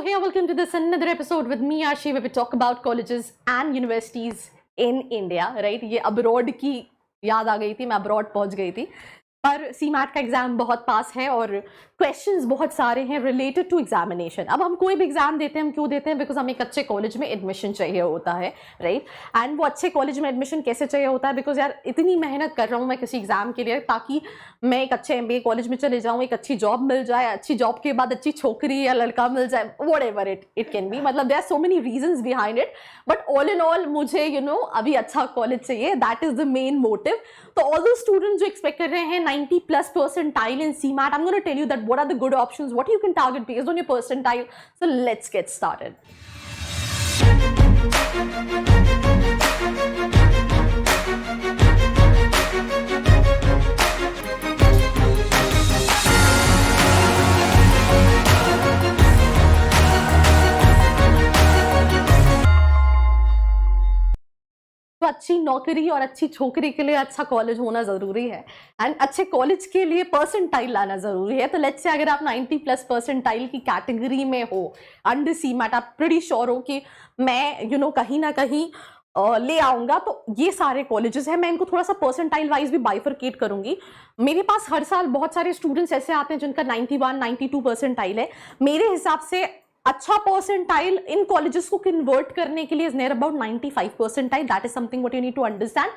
here, welcome to this another episode with me, Ashi, where we talk about colleges and universities in India, right? ये abroad की याद आ गई थी, मैं abroad पहुंच गई थी, पर CMAT का एग्जाम बहुत पास है और क्वेश्चंस बहुत सारे हैं रिलेटेड टू एग्जामिनेशन। अब हम कोई भी एग्जाम देते हैं, हम क्यों देते हैं? बिकॉज हमें एक अच्छे कॉलेज में एडमिशन चाहिए होता है, राइट? एंड वो अच्छे कॉलेज में एडमिशन कैसे चाहिए होता है? बिकॉज यार इतनी मेहनत कर रहा हूँ मैं किसी एग्जाम के लिए ताकि मैं एक अच्छे MBA कॉलेज में चले जाऊँ, एक अच्छी जॉब मिल जाए, अच्छी जॉब के बाद अच्छी छोकरी या लड़का मिल जाए, whatever it can be. मतलब there are so many reasons behind it, but all in all मुझे अभी अच्छा कॉलेज चाहिए, that is the main motive. तो ऑल दो स्टूडेंट्स जो एक्सपेक्ट कर रहे हैं 90+ percentile in CMAT, I'm going to tell you that what are the good options, what you can target based on your percentile. So let's get started. तो अच्छी नौकरी और अच्छी छोकरी के लिए अच्छा कॉलेज होना जरूरी है, एंड अच्छे कॉलेज के लिए परसेंटाइल लाना जरूरी है। तो लेट्स से अगर आप 90+ परसेंटाइल की कैटेगरी में हो अंडर CMAT, आप प्रीटी श्योर हो कि मैं कहीं ना कहीं ले आऊंगा, तो ये सारे कॉलेजेस हैं। मैं इनको थोड़ा सा परसेंटाइल वाइज भी बाइफरकेट करूंगी। मेरे पास हर साल बहुत सारे स्टूडेंट्स ऐसे आते हैं जिनका 91, 92 परसेंटाइल है। मेरे हिसाब से अच्छा परसेंटाइल इन कॉलेजेस को कन्वर्ट करने के लिए is near about 95 percentile. That is something what you need to understand.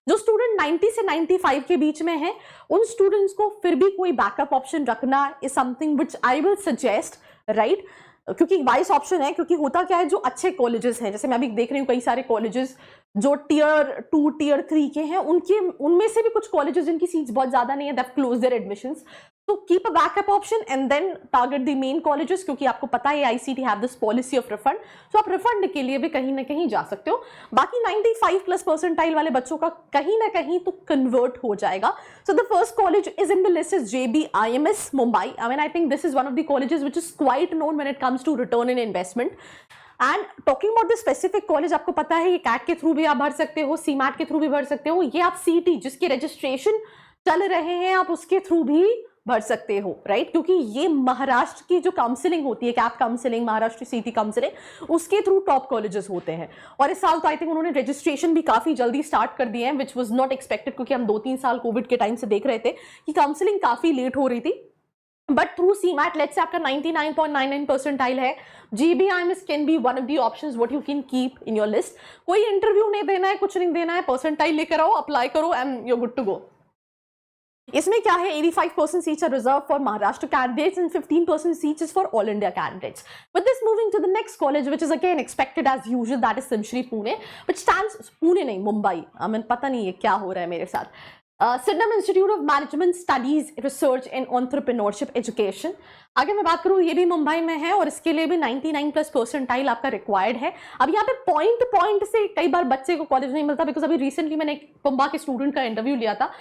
जो स्टूडेंट 90 से 95 के बीच में है, उन स्टूडेंट्स को फिर भी कोई बैकअप ऑप्शन रखना is something which I will suggest, right? क्योंकि वाइस ऑप्शन है, क्योंकि होता क्या है, जो अच्छे कॉलेजेस हैं, जैसे मैं अभी देख रही हूँ कई सारे कॉलेजेस जो टियर 2 टियर 3 के हैं, उनमें से भी कुछ कॉलेजेस जिनकी सीट्स बहुत ज्यादा नहीं है, दैट क्लोज देयर एडमिशंस। तो keep a backup option and then target the main colleges, क्योंकि आपको पता है ICT have this policy of refund, तो आप रिफंड के लिए भी कहीं ना कहीं जा सकते हो। बाकी 95+ परसेंटाइल वाले बच्चों का कहीं ना कहीं तो कन्वर्ट हो जाएगा। So the first college is in the list is JBIMS Mumbai. I mean, I think this is one of the colleges which is quite known when it comes to return in investment. And talking about the specific college, आपको पता है ये CAT के through भी आप भर सकते हो, CMAT के थ्रू भी भर सकते हो, ये आप CT जिसके रजिस्ट्रेशन चल रहे हैं आप उसके थ्रू भी भर सकते हो, राइट? क्योंकि ये महाराष्ट्र की जो काउंसलिंग होती है, CAP counselling, Maharashtra CT counselling, उसके थ्रू टॉप कॉलेजेस होते हैं। और इस साल तो आई थिंक उन्होंने रजिस्ट्रेशन भी काफी जल्दी स्टार्ट कर दिए हैं, विच वॉज नॉट एक्सपेक्टेड, क्योंकि हम 2-3 साल कोविड के टाइम से देख रहे थे कि काउंसलिंग काफी लेट हो रही थी। But through CMAT, let's say आपका 99.99 परसेंटाइल है, JBIMS can be one of the options what you can keep in your list. कोई इंटरव्यू नहीं देना है, कुछ नहीं देना है, परसेंटाइल लेकर आओ, अप्लाई करो and you good to go. इसमें क्या है, 85% seats are reserve for Maharashtra candidates and 15% seats is for all India candidates. With this moving to the next college which is again expected as usual, that is SIMSREE Pune, which stands Pune नहीं Mumbai, I mean पता नहीं है क्या हो रहा है मेरे साथ। Sydenham institute of management studies research and entrepreneurship education. अगर मैं बात करूँ, ये भी मुंबई में है और इसके लिए भी 99+ परसेंटाइल आपका रिक्वायर्ड है। अब यहाँ पे पॉइंट से कई बार बच्चे को कॉलेज नहीं मिलता, बिकॉज अभी रिसेंटली मैंने एक पुंबा के स्टूडेंट का इंटरव्यू लिया था,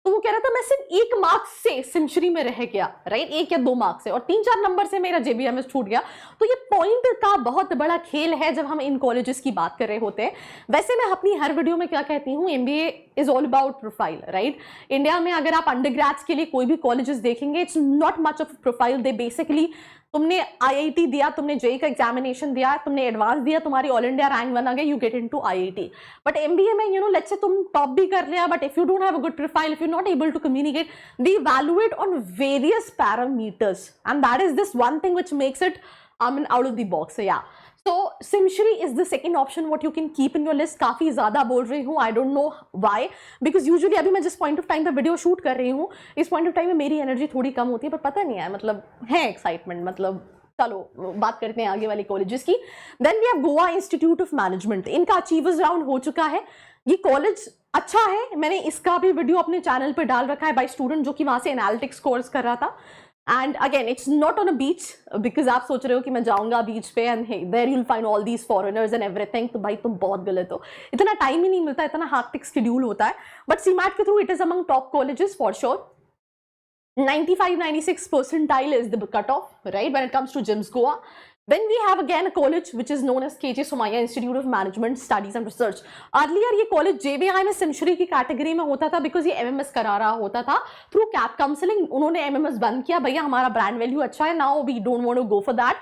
तो वो कह रहा था मैं सिर्फ 1 मार्क्स से सिमश्री में रह गया, राइट? 1 या 2 मार्क्स से, और 3-4 नंबर से मेरा JBIMS छूट गया। तो ये पॉइंट का बहुत बड़ा खेल है जब हम इन कॉलेजेस की बात कर रहे होते हैं। वैसे मैं अपनी हर वीडियो में क्या कहती हूँ, MBA is all about profile, right? India में अगर आप अंडरग्रेड्स के लिए कोई भी कॉलेजेस देखेंगे, it's not much of profile. They basically, तुमने IIT दिया, तुमने JEE का एग्जामिनेशन दिया, तुमने एडवांस दिया, तुम्हारी ऑल इंडिया रैंक 1 आ गया, you get into IIT। But MBA में लेट्स से तुम टॉप भी कर लिया, but if you don't have a good profile, if you not able to communicate, they evaluate on various parameters and that is this one thing which makes it out of the box. या तो SIMSREE is the second option what you can keep in your list. काफी ज्यादा बोल रही हूँ, आई don't know why, because usually अभी मैं जिस पॉइंट ऑफ टाइम पे वीडियो शूट कर रही हूँ, इस पॉइंट ऑफ टाइम में मेरी एनर्जी थोड़ी कम होती है, पर पता नहीं है, मतलब है एक्साइटमेंट। मतलब चलो बात करते हैं आगे वाले कॉलेजेस की। Then we have Goa Institute of Management, इनका अचीवर्स राउंड हो चुका है। ये कॉलेज अच्छा है, मैंने इसका भी वीडियो अपने चैनल पे डाल रखा है बाय स्टूडेंट जो कि वहां से एनालिटिक्स कोर्स कर रहा था। And again it's not on a beach, because आप सोच रहे हो कि मैं जाऊंगा बीच पे and there you'll find all these foreigners and everything, तो भाई तुम बहुत गलत हो, इतना टाइम ही नहीं मिलता, इतना हार्टिक शेड्यूल होता है। बट CMAT के through it is among top colleges for sure. 95-96 percentile is the cutoff, right, when it comes to GIMS Goa. Then we have again a college which is known as KJ Somaiya Institute of Management Studies and Research. Earlier ये college JBIMS सिमश्री की category में होता था because ये MMS करा रहा होता था थ्रू कैप काउंसलिंग। उन्होंने MMS बंद किया, भैया हमारा ब्रांड वैल्यू अच्छा है, now we don't want to go for that.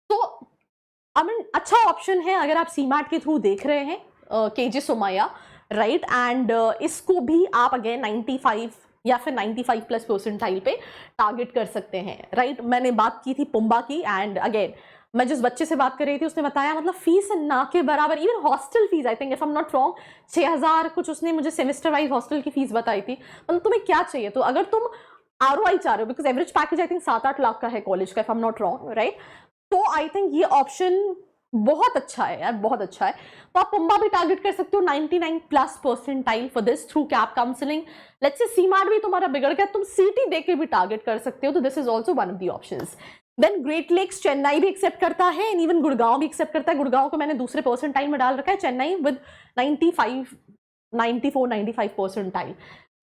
तो आई मीन अच्छा ऑप्शन है अगर आप सीमैट के थ्रू देख रहे हैं केजे सोमैया, राइट, एंड इसको भी आप अगेन 95 या फिर 95 प्लस परसेंटाइल पे टारगेट कर सकते हैं, राइट। मैंने बात की थी पुम्बा की, एंड अगेन मैं जिस बच्चे से बात कर रही थी उसने बताया मतलब फीस ना के बराबर, even hostel fees I think if I am not wrong 6000 कुछ उसने मुझे सेमेस्टर वाइज हॉस्टल की फीस बताई थी। मतलब तुम्हें क्या चाहिए, तो अगर तुम ROI चाह रहे हो, because average package I think 7-8 lakh का है कॉलेज का if I am not wrong, right, तो आई थिंक ये ऑप्शन बहुत अच्छा है यार, बहुत अच्छा है। तो आप पुम्बा भी टारगेट कर सकते हो 99 plus percentile for this through CAP counselling. Let's say सीमार्ट भी तुम्हारा बिगड़ गया, तुम CT दे के भी टारगेट कर सकते हो, तो this is also one of the options. Then Great Lakes Chennai भी एक्सेप्ट करता है, एंड इवन गुड़गांव भी एक्सेप्ट करता है। गुड़गांव को मैंने दूसरे परसेंटाइल में डाल रखा है, Chennai with 94-95 percentile.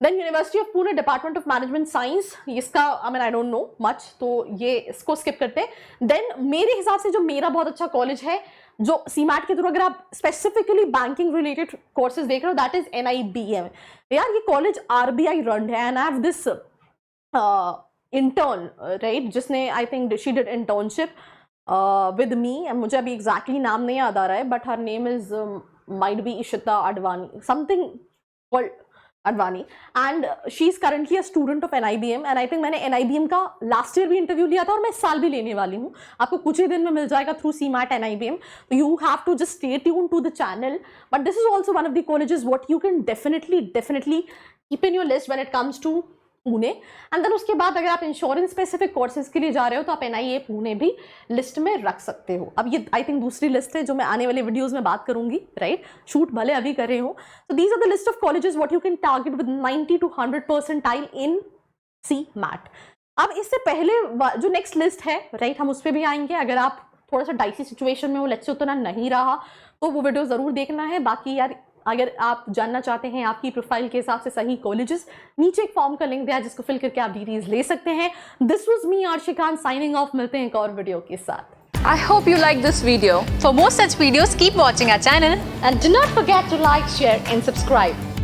Then university of Pune department of management science, इसका I mean I don't know much, तो ये इसको स्किप करते हैं। देन मेरे हिसाब से जो मेरा बहुत अच्छा कॉलेज है जो सीमैट के थ्रू अगर आप स्पेसिफिकली बैंकिंग रिलेटेड कोर्सेज देख रहे हो, दैट इज NIBM। यार ये कॉलेज RBI रन है, and I have this intern, right, जिसने I think she did internship with me, मुझे अभी एग्जैक्टली नाम नहीं याद आ रहा है, but her name is might be Ishita Advani, something called Advani, and she is currently a student of NIBM, and I think मैंने NIBM का लास्ट ईयर भी इंटरव्यू लिया था, और मैं इस साल भी लेने वाली हूँ। आपको कुछ ही दिन में मिल जाएगा थ्रू सीमैट NIBM, तो you have to just stay tune to the channel. But this is also one of the colleges what you can definitely keep in your list when it comes to Pune. And then उसके बाद अगर आप insurance specific courses के लिए जा रहे हो तो आप NIA पुणे भी लिस्ट में रख सकते हो। अब ये आई थिंक दूसरी लिस्ट है जो मैं आने वाले वीडियोस में बात करूंगी, राइट, शूट भले अभी कर रहे हो। तो these are the list of colleges what you can target with 90 to 100 percentile in CMAT। अब इससे पहले जो नेक्स्ट लिस्ट है, राइट, हम उस पर भी आएंगे। अगर आप थोड़ा सा डाइसी सिचुएशन में हो, लेट्स से उतना नहीं रहा, तो वो वीडियो जरूर देखना है। बाकी यार अगर आप जानना चाहते हैं आपकी प्रोफाइल के हिसाब से सही कॉलेजेस, नीचे एक फॉर्म का लिंक दिया है जिसको फिल करके आप डिटेल्स ले सकते हैं। This was me Arshikan signing off, मिलते हैं एक और वीडियो के साथ। I hope you like this video. For more such videos, keep watching our channel And do not forget to like, share and subscribe.